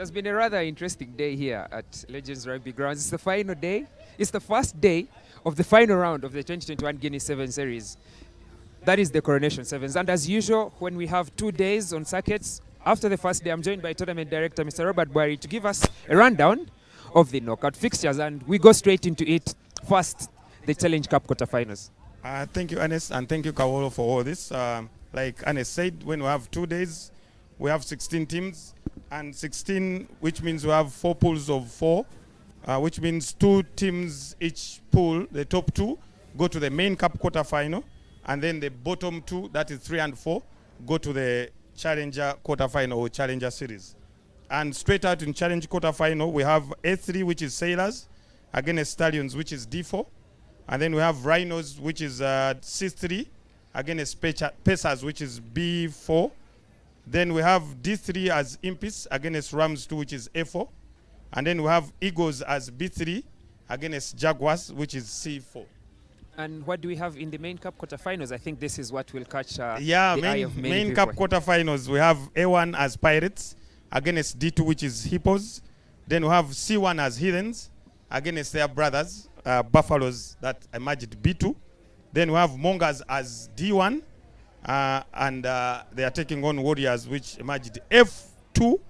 has been a rather interesting day here at Legends Rugby Grounds. It's the final day. It's the first day of the final round of the 2021 Guinness Sevens series. That is the Coronation Sevens. And as usual, when we have 2 days on circuits, after the first day, I'm joined by Tournament Director, Mr. Robert Bwali, to give us a rundown of the knockout fixtures. And we go straight into it. First, the Challenge Cup quarterfinals. Thank you, Ernest, and thank you, Kawowo, for all this. Like Ernest said, when we have 2 days, we have 16 teams, and 16, which means we have 4 pools of 4, which means 2 teams each pool. The top 2 go to the main cup quarterfinal, and then the bottom 2, that is 3 and 4, go to the Challenger quarterfinal or Challenger series. And straight out in Challenge quarterfinal, we have A3, which is Sailors, against Stallions, which is D4. And then we have Rhinos, which is C3, against Pacers, which is B4. Then we have D3 as Impis against Rams 2, which is A4. And then we have Eagles as B3 against Jaguars, which is C4. And what do we have in the main cup quarterfinals? I think this is what will catch the eye of many main people. cup quarterfinals, we have A1 as Pirates against D2, which is Hippos. Then we have C1 as Heathens against their brothers, Buffaloes, that emerged B2. Then we have Mongers as D1, and they are taking on Warriors, which emerged F2,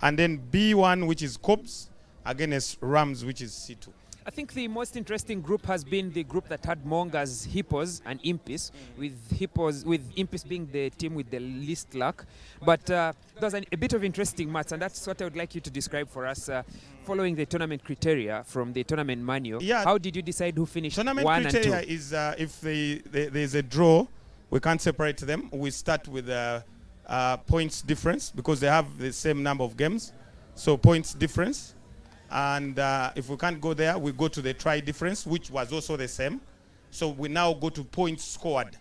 and then B1, which is Cobs, against Rams, which is C2. I think the most interesting group has been the group that had Mongers, Hippos, and Impis, with Impis being the team with the least luck. But there's a bit of interesting maths, and that's what I would like you to describe for us. Following the tournament criteria from the tournament manual, how did you decide who finished tournament 1 and 2? Tournament criteria is if there's a draw, we can't separate them. We start with points difference because they have the same number of games. So points difference. And if we can't go there, we go to the try difference, which was also the same. So we now go to points scored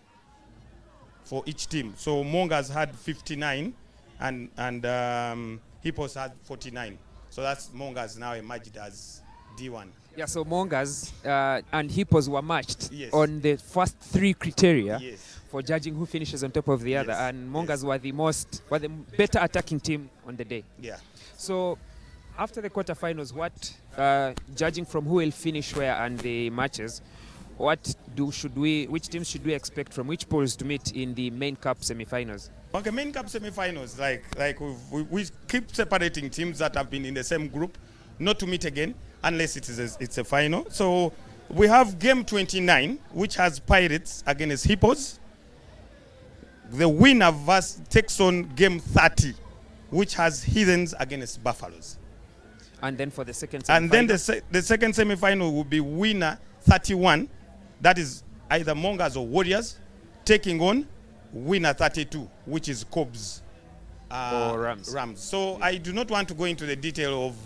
for each team. So Mongers had 59 and Hippos had 49. So that's Mongers now emerged as D1. Yeah, so Mongers and Hippos were matched on the first 3 criteria for judging who finishes on top of the other. And Mongers were the better attacking team on the day. Yeah. So after the quarterfinals, judging from who will finish where and the matches, which teams should we expect from which pools to meet in the main cup semifinals? Okay, main cup semifinals, like we keep separating teams that have been in the same group, not to meet again unless it's a final. So we have game 29, which has Pirates against Hippos. The winner takes on game 30, which has Heathens against Buffaloes. And then for the second semifinal? And then the second semifinal will be winner 31, that is either Mongers or Warriors, taking on winner 32, which is Cobs or Rams. So I do not want to go into the detail of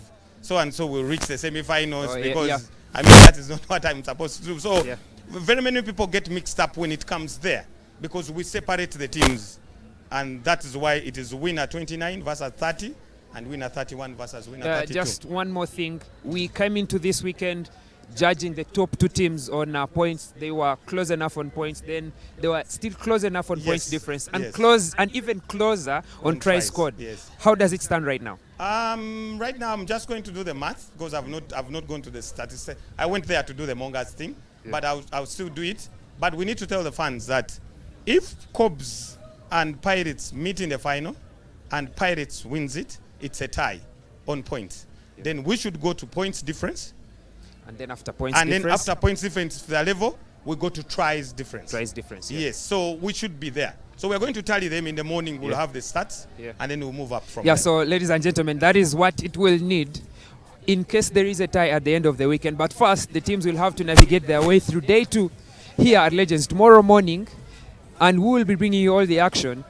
so-and-so will reach the semifinals because I mean that is not what I'm supposed to do. So very many people get mixed up when it comes there because we separate the teams, and that is why it is winner 29 versus 30 and winner 31 versus winner 32. Just one more thing. We came into this weekend judging the top 2 teams on points. They were close enough on points. Then they were still close enough on points difference, and even closer on tries scored. How does it stand right now? Right now I'm just going to do the math because I've not gone to the statistics. I went there to do the Mongers thing, but I'll still do it. But we need to tell the fans that if Cobs and Pirates meet in the final and Pirates wins it, it's a tie on points. Then we should go to points difference. And then after points difference? Then after points difference to the level, we go to tries difference. Tries difference, yes. So we should be there. So we're going to tally them in the morning. We'll have the stats, and then we'll move up from there. So ladies and gentlemen, that is what it will need in case there is a tie at the end of the weekend. But first, the teams will have to navigate their way through day 2 here at Legends tomorrow morning, and we will be bringing you all the action.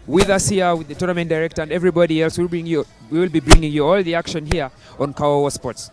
With us here, with the tournament director and everybody else, we will be bringing you all the action here on Kawowo Sports.